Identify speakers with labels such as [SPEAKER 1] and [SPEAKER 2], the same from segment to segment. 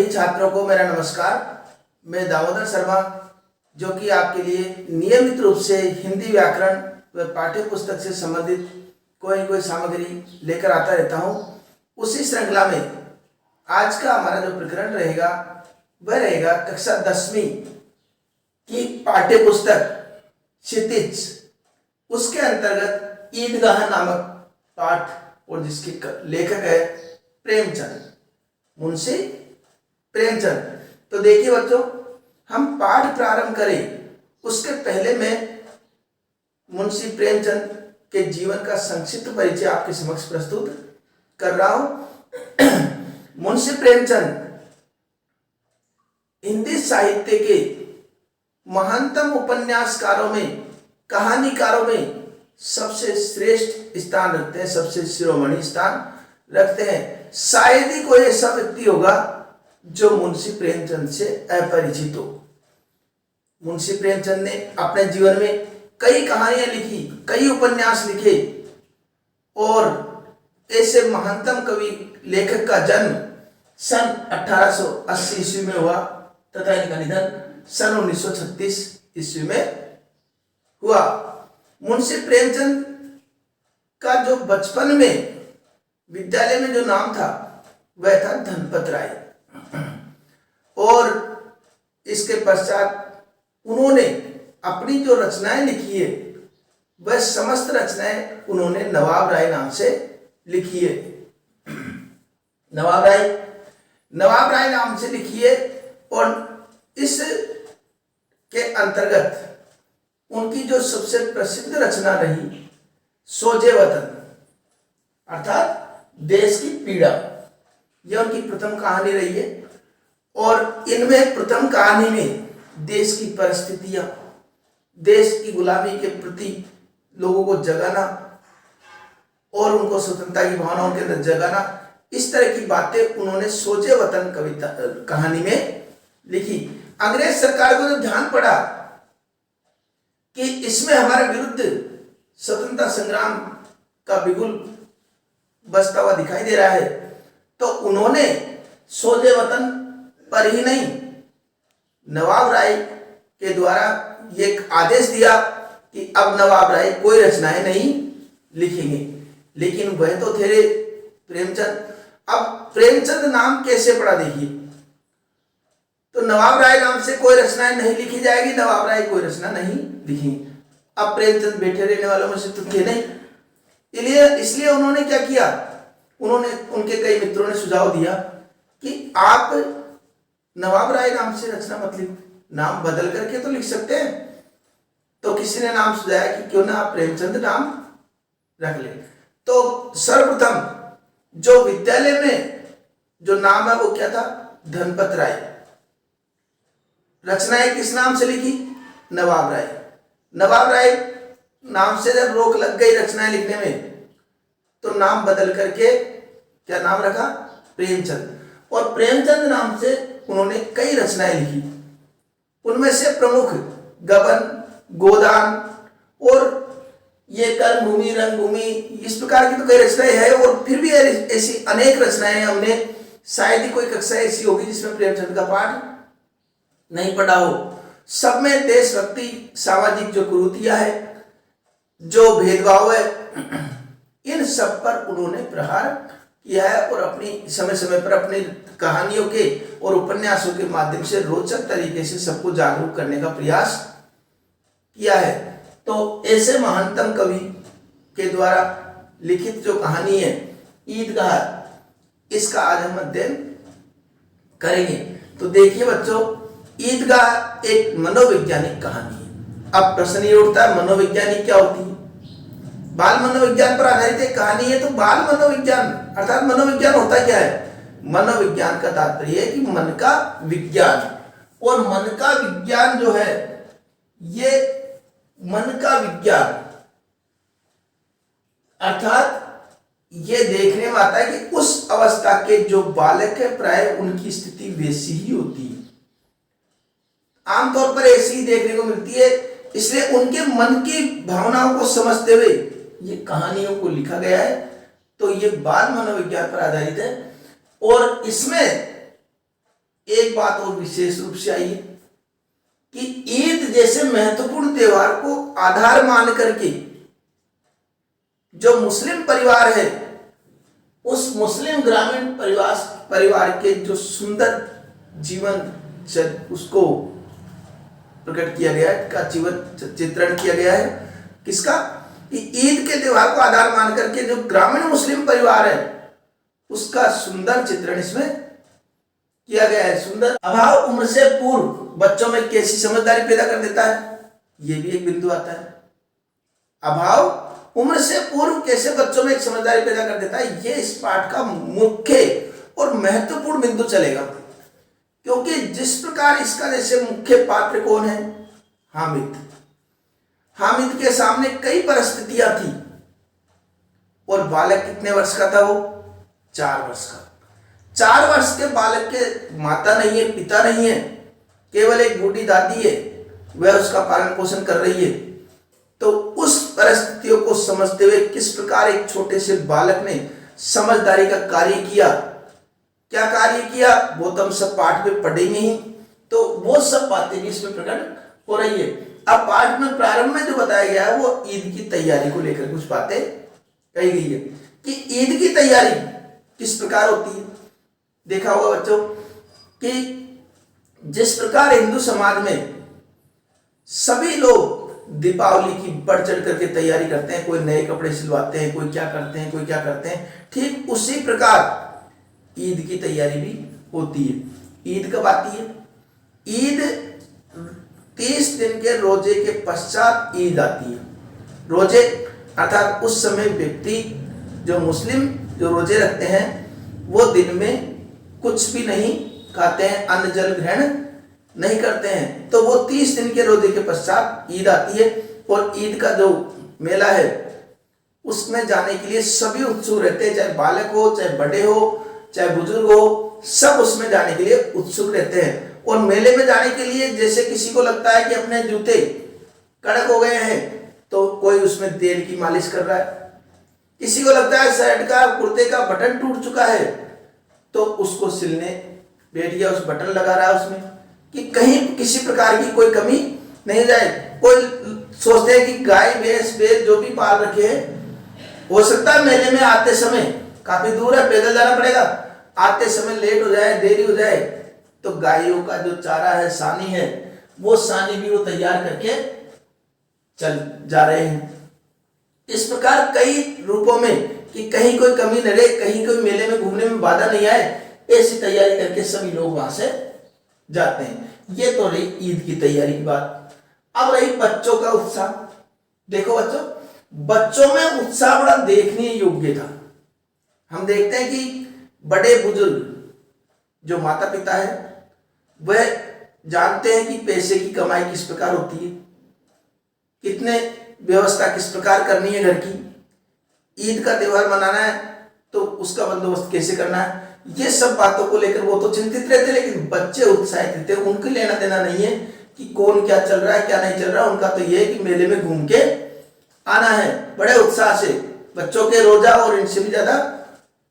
[SPEAKER 1] सभी छात्रों को मेरा नमस्कार। मैं दामोदर शर्मा जो कि आपके लिए नियमित रूप से हिंदी व्याकरण व पाठ्य पुस्तक से संबंधित कोई सामग्री लेकर आता रहता हूँ। उसी श्रृंखला में आज का हमारा जो प्रकरण रहेगा वह रहेगा कक्षा 10वीं की पाठ्य पुस्तक क्षितिज, उसके अंतर्गत ईदगाह नामक पाठ और जिसके लेखक है प्रेमचंद, मुंशी प्रेमचंद। तो देखिए बच्चों, हम पाठ प्रारंभ करें उसके पहले मैं मुंशी प्रेमचंद के जीवन का संक्षिप्त परिचय आपके समक्ष प्रस्तुत कर रहा हूं। मुंशी प्रेमचंद हिंदी साहित्य के महानतम उपन्यासकारों में, कहानीकारों में सबसे श्रेष्ठ स्थान रखते हैं, सबसे शिरोमणि स्थान रखते हैं। शायद ही कोई ऐसा व्यक्ति होगा जो मुंशी प्रेमचंद से अपरिचित हो। मुंशी प्रेमचंद ने अपने जीवन में कई कहानियां लिखी, कई उपन्यास लिखे और ऐसे महानतम कवि लेखक का जन्म सन 1880 ईस्वी में हुआ तथा इनका निधन सन 1936 ईस्वी में हुआ। मुंशी प्रेमचंद का जो बचपन में विद्यालय में जो नाम था वह था धनपत राय, और इसके पश्चात उन्होंने अपनी जो रचनाएं लिखी है वह समस्त रचनाएं उन्होंने नवाब राय नाम से लिखी है। नवाब राय नाम से लिखी है और इस के अंतर्गत उनकी जो सबसे प्रसिद्ध रचना रही सोजे वतन अर्थात देश की पीड़ा, यह उनकी प्रथम कहानी रही है। और इनमें प्रथम कहानी में देश की परिस्थितियां, देश की गुलामी के प्रति लोगों को जगाना और उनको स्वतंत्रता की भावना उनके अंदर जगाना, इस तरह की बातें उन्होंने सोचे वतन कविता कहानी में लिखी। अंग्रेज सरकार को जब ध्यान पड़ा कि इसमें हमारे विरुद्ध स्वतंत्रता संग्राम का बिगुल बजता हुआ दिखाई दे रहा है, तो उन्होंने सोजे वतन पर ही नहीं, नवाब राय के द्वारा ये आदेश दिया कि अब नवाब राय कोई रचनाएं नहीं लिखेंगे। लेकिन वह तो थे प्रेमचंद। अब प्रेमचंद नाम कैसे पड़ा देखिए, तो नवाब राय नाम से कोई रचनाएं नहीं लिखी जाएगी, नवाब राय कोई रचना नहीं लिखेंगे। अब प्रेमचंद बैठे रहने वालों में से तो थे नहीं, इसलिए उन्होंने क्या किया, उन्होंने उनके कई मित्रों ने सुझाव दिया कि आप नवाब राय नाम से रचना मत लिख, नाम बदल करके तो लिख सकते हैं। तो किसी ने नाम सुझाया कि क्यों ना आप प्रेमचंद नाम रख ले। तो सर्वप्रथम जो विद्यालय में जो नाम है वो क्या था, धनपत राय। रचनाएं किस नाम से लिखी, नवाब राय। नवाब राय नाम से जब रोक लग गई रचनाएं लिखने में, तो नाम बदल करके क्या नाम रखा, प्रेमचंद। और प्रेमचंद नाम से उन्होंने कई रचनाएं लिखी। उनमें से प्रमुख गबन, गोदान और ये कर्मभूमि, रंगभूमि, इस प्रकार की तो कई रचनाएं हैं। और फिर भी ऐसी अनेक रचनाएं हमने, शायद ही कोई कक्षा ऐसी होगी जिसमें प्रेमचंद का पाठ नहीं पढ़ा हो। सब में देशभक्ति, सामाजिक जो कुरीतियां है, जो भेदभाव है, इन सब पर उन्होंने प्रहार किया है और अपनी समय समय पर अपनी कहानियों के और उपन्यासों के माध्यम से रोचक तरीके से सबको जागरूक करने का प्रयास किया है। तो ऐसे महानतम कवि के द्वारा लिखित जो कहानी है ईदगाह, इसका आज हम अध्ययन करेंगे। तो देखिए बच्चों, ईदगाह एक मनोवैज्ञानिक कहानी है। अब प्रश्न ये उठता है, मनोवैज्ञानिक क्या होती है? बाल मनोविज्ञान पर आधारित एक कहानी है। तो बाल मनोविज्ञान अर्थात मनोविज्ञान होता क्या है? मनोविज्ञान का तात्पर्य है कि मन का विज्ञान। और मन का विज्ञान जो है, ये मन का विज्ञान अर्थात ये देखने में आता है कि उस अवस्था के जो बालक है प्राय उनकी स्थिति वैसी ही होती है, आमतौर पर ऐसी ही देखने को मिलती है। इसलिए उनके मन की भावनाओं को समझते हुए ये कहानियों को लिखा गया है। तो ये बाल मनोविज्ञान पर आधारित है। और इसमें एक बात और विशेष रूप से आई है कि ईद जैसे महत्वपूर्ण त्योहार को आधार मान करके जो मुस्लिम परिवार है, उस मुस्लिम ग्रामीण परिवार के जो सुंदर जीवन उसको प्रकट किया गया है, का जीवन चित्रण किया गया है। किसका? कि ईद के त्योहार को आधार मान करके जो ग्रामीण मुस्लिम परिवार है उसका सुंदर चित्रण इसमें किया गया है। सुंदर अभाव उम्र से पूर्व बच्चों में कैसी समझदारी पैदा कर देता है, यह भी एक बिंदु आता है। अभाव उम्र से पूर्व कैसे बच्चों में एक समझदारी पैदा कर देता है, यह इस पाठ का मुख्य और महत्वपूर्ण बिंदु चलेगा। क्योंकि जिस प्रकार इसका जैसे मुख्य पात्र कौन है, हामिद। हामिद के सामने कई परिस्थितियां थी और बालक कितने वर्ष का था? वो 4 वर्ष का। 4 वर्ष के बालक के माता नहीं है, पिता नहीं है, केवल एक बूढ़ी दादी है, वह उसका पालन पोषण कर रही है। तो उस परिस्थितियों को समझते हुए किस प्रकार एक छोटे से बालक ने समझदारी का कार्य किया, क्या कार्य किया, वो तो हम सब पाठ में पढ़ेंगे ही। तो वो सब बातें भी इसमें प्रकट हो रही है। अब पाठ में प्रारंभ में जो बताया गया है वो ईद की तैयारी को लेकर कुछ बातें कही गई है कि ईद की तैयारी किस प्रकार होती है। देखा होगा बच्चों कि जिस प्रकार हिंदू समाज में सभी लोग दीपावली की बढ़ चढ़ करके तैयारी करते हैं, कोई नए कपड़े सिलवाते हैं, कोई क्या करते हैं, कोई क्या करते हैं, ठीक उसी प्रकार ईद की तैयारी भी होती है। ईद कब आती है? ईद 30 दिन के रोजे के पश्चात ईद आती है। रोजे अर्थात उस समय व्यक्ति जो मुस्लिम जो रोजे रखते हैं वो दिन में कुछ भी नहीं खाते हैं, अन्न जल ग्रहण नहीं करते हैं। तो वो 30 दिन के रोजे के पश्चात ईद आती है और ईद का जो मेला है उसमें जाने के लिए सभी उत्सुक रहते हैं, चाहे बालक हो, चाहे बड़े हो, चाहे बुजुर्ग हो, सब उसमें जाने के लिए उत्सुक रहते हैं। और मेले में जाने के लिए जैसे किसी को लगता है कि अपने जूते कड़क हो गए हैं तो कोई उसमें तेल की मालिश कर रहा है, किसी को लगता है शर्ट का कुर्ते का बटन टूट चुका है तो उसको सिलने बैठ गया, उस बटन लगा रहा है उसमें कि कहीं किसी प्रकार की कोई कमी नहीं जाए। कोई सोचते हैं कि गाय भैंस बेल जो भी पाल रखे हैं, हो सकता है मेले में आते समय काफी दूर है, पैदल जाना पड़ेगा, आते समय लेट हो जाए, देरी हो जाए, तो गायों का जो चारा है, सानी है, वो सानी भी वो तैयार करके चल जा रहे हैं। इस प्रकार कई रूपों में कि कहीं कोई कमी न रहे, कहीं कोई मेले में घूमने में बाधा नहीं आए, ऐसी तैयारी करके सभी लोग वहां से जाते हैं। ये तो रही ईद की तैयारी की बात। अब रही बच्चों का उत्साह। देखो बच्चों, बच्चों में उत्साह बड़ा देखने योग्य था। हम देखते हैं कि बड़े बुजुर्ग जो माता पिता है वह जानते हैं कि पैसे की कमाई किस प्रकार होती है, कितने व्यवस्था किस प्रकार करनी है घर की, ईद का त्योहार मनाना है तो उसका बंदोबस्त कैसे करना है, ये सब बातों को लेकर वो तो चिंतित रहते, लेकिन बच्चे उत्साहित रहते। उनको लेना देना नहीं है कि कौन क्या चल रहा है क्या नहीं चल रहा, उनका तो ये है कि मेले में घूम के आना है। बड़े उत्साह से बच्चों के रोजा और इनसे भी ज्यादा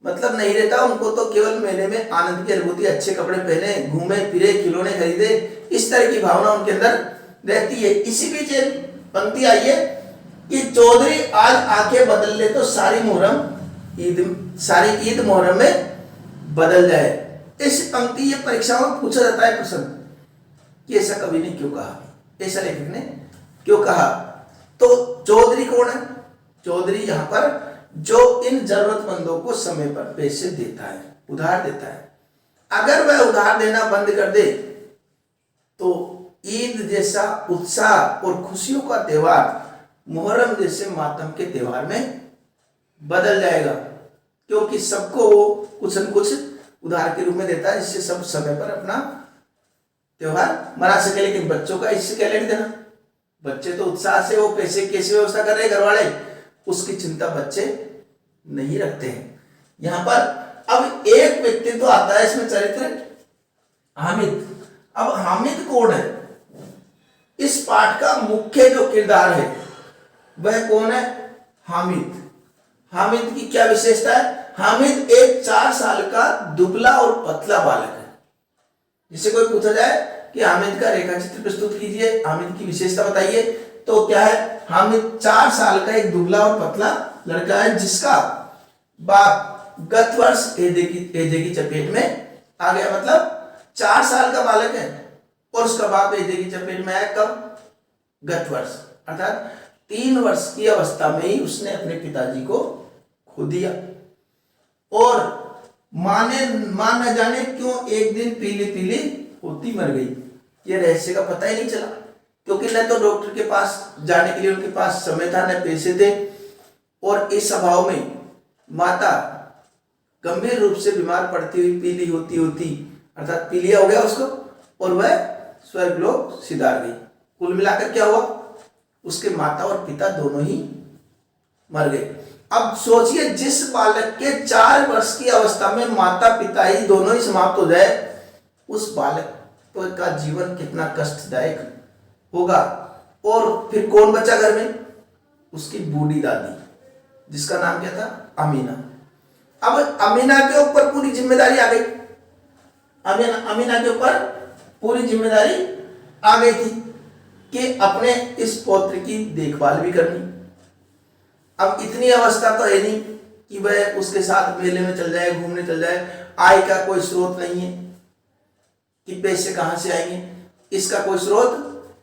[SPEAKER 1] मतलब नहीं रहता, उनको तो केवल मेले में आनंद की अनुभूति, अच्छे कपड़े पहने, घूमे फिरे, खिलौने खरीदे, इस तरह की भावना उनके अंदर रहती है। इसी बीच पंक्ति आई है कि चौधरी आज आंखें बदल ले तो सारी ईद मुहर्रम में बदल जाए। इस पंक्ति ये परीक्षाओं में पूछा जाता है प्रश्न कि ऐसा कवि ने क्यों कहा, ऐसा लेखक ने क्यों कहा। तो चौधरी कौन है? चौधरी यहाँ पर जो इन जरूरतमंदों को समय पर पैसे देता है, उधार देता है। अगर वह उधार देना बंद कर दे तो ईद जैसा उत्साह और खुशियों का त्योहार मुहर्रम जैसे मातम के त्योहार में बदल जाएगा, क्योंकि सबको वो कुछ न कुछ उधार के रूप में देता है जिससे सब समय पर अपना त्योहार मना सके। लेकिन बच्चों का इससे क्या लेना देना? बच्चे तो उत्साह से वो पैसे कैसे व्यवस्था कर रहे हैं घर वाले, उसकी चिंता बच्चे नहीं रखते हैं। यहां पर अब एक व्यक्ति तो आता है इसमें चरित्र, हामिद। अब हामिद कौन है? इस पाठ का मुख्य जो किरदार है वह कौन है? हामिद। हामिद की क्या विशेषता है? हामिद एक 4 साल का दुबला और पतला बालक है। जिससे कोई पूछा जाए कि हामिद का रेखा चित्र प्रस्तुत कीजिए, हामिद की विशेषता बताइए, तो क्या है, हामिद 4 साल का एक दुबला और पतला लड़का है जिसका बाप गत वर्ष एजे की चपेट में आ गया। मतलब 4 साल का बालक है और उसका बाप एजे की चपेट में आया कब, गत वर्ष, अर्थात 3 वर्ष की अवस्था में ही उसने अपने पिताजी को खो दिया। और मां न जाने क्यों एक दिन पीली पीली होती मर गई। ये रहस्य का पता ही नहीं चला, क्योंकि न तो डॉक्टर के पास जाने के लिए उनके पास समय था, न पैसे थे, और इस अभाव में माता गंभीर रूप से बीमार पड़ती हुई पीली होती होती अर्थात पीलिया हो गया उसको, और वह स्वर्गलोक सिधार गई। कुल मिलाकर क्या हुआ, उसके माता और पिता दोनों ही मर गए। अब सोचिए, जिस बालक के 4 वर्ष की अवस्था में माता पिता ही दोनों ही समाप्त हो जाए, उस बालक का जीवन कितना कष्टदायक होगा। और फिर कौन बचा घर में, उसकी बूढ़ी दादी, जिसका नाम क्या था, अमीना। अब अमीना के ऊपर पूरी जिम्मेदारी आ गई, अमीना के ऊपर पूरी जिम्मेदारी आ गई थी कि अपने इस पौत्र की देखभाल भी करनी। अब इतनी अवस्था तो है नहीं कि वह उसके साथ मेले में चल जाए, घूमने चल जाए, आय का कोई स्रोत नहीं है कि पैसे कहां से आएंगे, इसका कोई स्रोत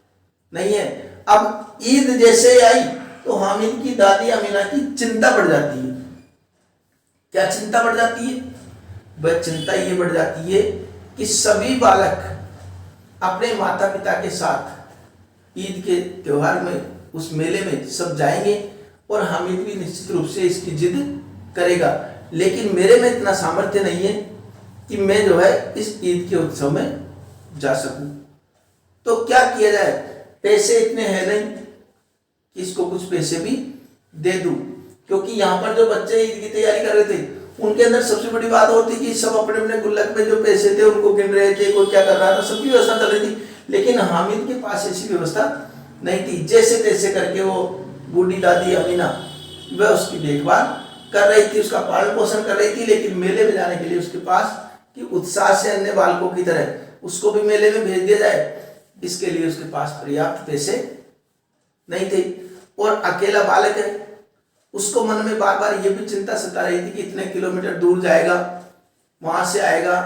[SPEAKER 1] नहीं है। अब ईद जैसे आई तो हामिद की दादी अमीना की चिंता बढ़ जाती है। क्या चिंता बढ़ जाती है, वह चिंता ये बढ़ जाती है कि सभी बालक अपने माता पिता के साथ ईद के त्योहार में उस मेले में सब जाएंगे और हामिद भी निश्चित रूप से इसकी जिद करेगा, लेकिन मेरे में इतना सामर्थ्य नहीं है कि मैं जो है इस ईद के उत्सव में जा सकूं। तो क्या किया जाए, पैसे इतने हैं नहीं कि इसको कुछ पैसे भी दे दूं, क्योंकि यहाँ पर जो बच्चे ईद की तैयारी कर रहे थे उनके अंदर सबसे बड़ी बात होती कि सब अपने अपने गुल्लक में जो पैसे थे उनको गिन रहे थे, कोई क्या कर रहा था, सबकी व्यवस्था चल रही थी, लेकिन हामिद के पास ऐसी व्यवस्था नहीं थी। जैसे तैसे करके वो बूढ़ी दादी अमीना वह उसकी देखभाल कर रही थी, उसका पालन पोषण कर रही थी, लेकिन मेले में जाने के लिए उसके पास कि उत्साह से अन्य बालकों की तरह उसको भी मेले में भेज दिया जाए, इसके लिए उसके पास पर्याप्त पैसे नहीं थे। और अकेला बालक है, उसको मन में बार बार ये भी चिंता सता रही थी कि इतने किलोमीटर दूर जाएगा, वहां से आएगा,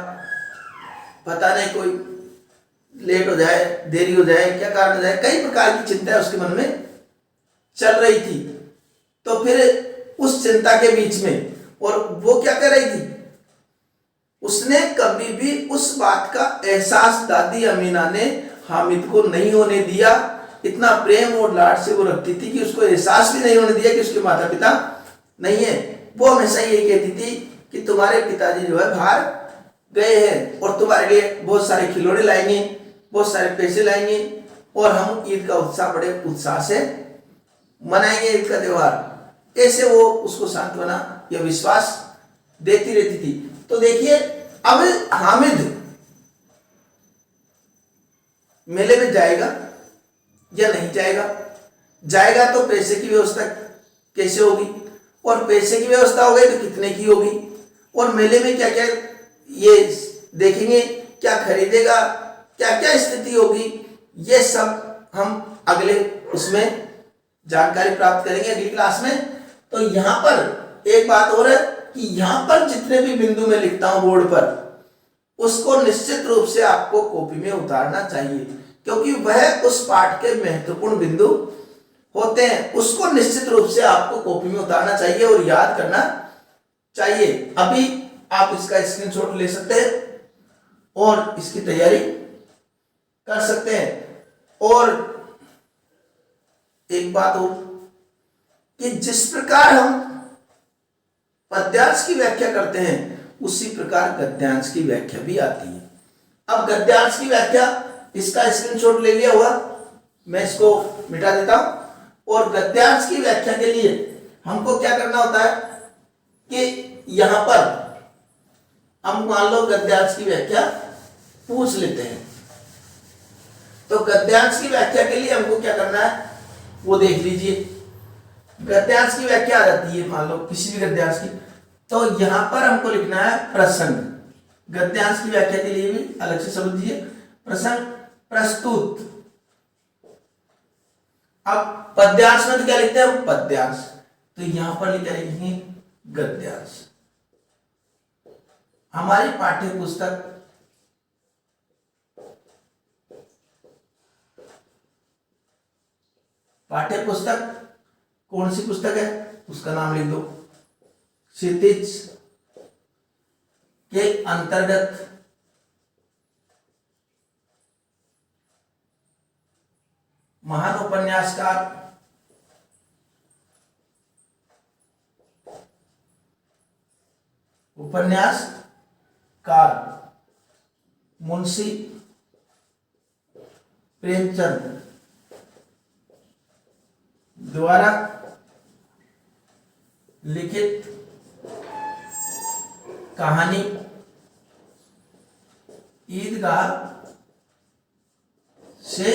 [SPEAKER 1] पता नहीं कोई लेट हो जाए, देरी हो जाए, क्या कारण हो जाए, कई प्रकार की चिंता उसके मन में चल रही थी। तो फिर उस चिंता के बीच में, और वो क्या कर रही थी, उसने कभी भी उस बात का एहसास दादी अमीना ने हामिद को नहीं होने दिया। इतना प्रेम और लाड से वो रखती थी कि उसको एहसास भी नहीं होने दिया कि उसके माता पिता नहीं है। वो हमेशा यही कहती थी कि तुम्हारे पिताजी जो है बाहर गए हैं और तुम्हारे लिए बहुत सारे खिलौने लाएंगे, बहुत सारे पैसे लाएंगे, और हम ईद का उत्साह बड़े उत्साह से मनाएंगे ईद का त्योहार। ऐसे वो उसको सांत्वना या विश्वास देती रहती थी। तो देखिए, अब हामिद मेले में जाएगा या नहीं जाएगा, जाएगा तो पैसे की व्यवस्था कैसे होगी, और पैसे की व्यवस्था हो गई तो कितने की होगी, और मेले में क्या क्या ये देखेंगे, क्या खरीदेगा, क्या क्या स्थिति होगी, ये सब हम अगले उसमें जानकारी प्राप्त करेंगे अगली क्लास में। तो यहाँ पर एक बात और है कि यहाँ पर जितने भी बिंदु मैं लिखता हूं बोर्ड पर, उसको निश्चित रूप से आपको कॉपी में उतारना चाहिए, क्योंकि वह उस पाठ के महत्वपूर्ण बिंदु होते हैं। उसको निश्चित रूप से आपको कॉपी में उतारना चाहिए और याद करना चाहिए। अभी आप इसका स्क्रीनशॉट ले सकते हैं और इसकी तैयारी कर सकते हैं। और एक बात और कि जिस प्रकार हम पद्यांश की व्याख्या करते हैं उसी प्रकार गद्यांश की व्याख्या भी आती है। अब गद्यांश की व्याख्या, इसका स्क्रीनशॉट ले लिया हुआ, मैं इसको मिटा देता हूं। और गद्यांश की व्याख्या के लिए हमको क्या करना होता है कि यहां पर हम मान लो गद्यांश की व्याख्या पूछ लेते हैं, तो गद्यांश की व्याख्या के लिए हमको क्या करना है वो देख लीजिए। गद्यांश की व्याख्या आ जाती है मान लो किसी भी गद्यांश की, तो यहां पर हमको लिखना है प्रसंग। गद्यांश की व्याख्या के लिए भी अलग से समझ लीजिए। प्रसंग प्रस्तुत। अब पद्यांश में तो क्या लिखते हैं हम? पद्यांश। तो यहां पर क्या लिखेंगे? गद्यांश। हमारी पाठ्य पुस्तक कौन सी पुस्तक है उसका नाम लिख दो। क्षितिज के अंतर्गत महान उपन्यासकार मुंशी प्रेमचंद द्वारा लिखित कहानी ईदगाह से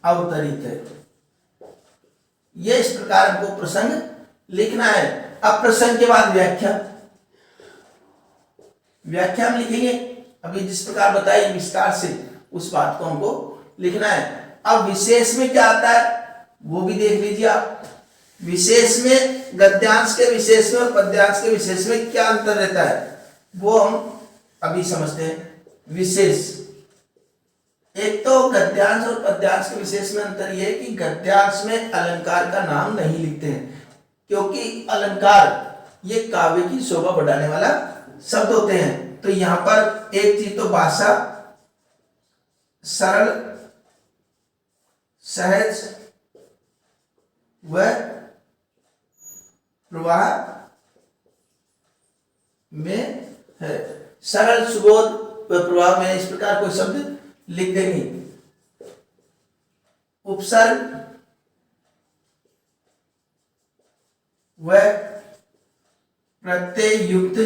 [SPEAKER 1] अवतरित है। यह इस प्रकार हमको प्रसंग लिखना है। अब प्रसंग के बाद व्याख्या हम लिखेंगे। अभी जिस प्रकार बताई विस्तार से उस बात को हमको लिखना है। अब विशेष में क्या आता है वो भी देख लीजिए आप। विशेष में गद्यांश के विशेष में और पद्यांश के विशेष में क्या अंतर रहता है वो हम अभी समझते हैं। विशेष, एक तो गद्यांश और पद्यांश के विशेष में अंतर यह है कि गद्यांश में अलंकार का नाम नहीं लिखते हैं, क्योंकि अलंकार ये काव्य की शोभा बढ़ाने वाला शब्द होते हैं। तो यहां पर एक चीज तो भाषा सरल, सहज व प्रवाह में है। सरल, सुबोध व प्रवाह में इस प्रकार कोई शब्द लिख देंगे। उपसर्ग व प्रत्यय युक्त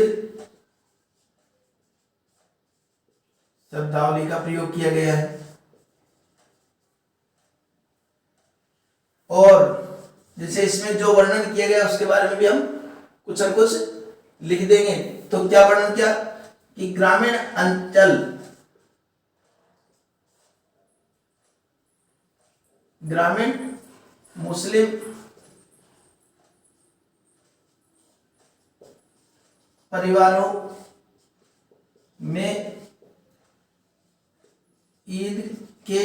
[SPEAKER 1] शब्दावली का प्रयोग किया गया है। और जैसे इसमें जो वर्णन किया गया उसके बारे में भी हम कुछ न कुछ लिख देंगे। तो क्या वर्णन किया कि ग्रामीण अंचल, ग्रामीण मुस्लिम परिवारों में ईद के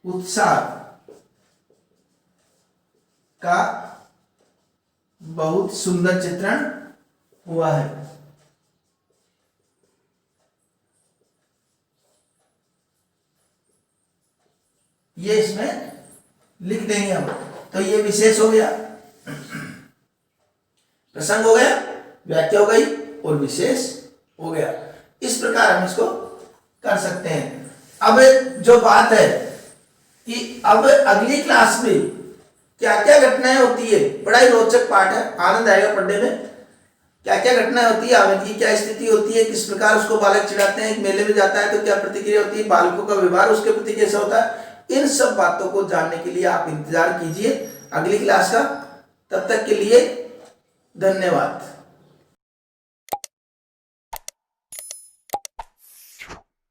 [SPEAKER 1] उत्साह का बहुत सुंदर चित्रण हुआ है। ये इसमें लिख देंगे हम। तो ये विशेष हो गया, प्रसंग हो गया, व्याख्या हो गई और विशेष हो गया। इस प्रकार हम इसको कर सकते हैं। अब जो बात है कि अब अगली क्लास में क्या क्या घटनाएं होती है, बड़ा ही रोचक पाठ है, आनंद आएगा पढ़ने में। क्या क्या घटनाएं होती है, आनंद की क्या स्थिति होती है, किस प्रकार उसको बालक चिढ़ाते हैं, एक मेले में जाता है तो क्या प्रतिक्रिया होती है, बालकों का व्यवहार उसके प्रति कैसा होता है, इन सब बातों को जानने के लिए आप इंतजार कीजिए अगली क्लास का। तब तक के लिए धन्यवाद।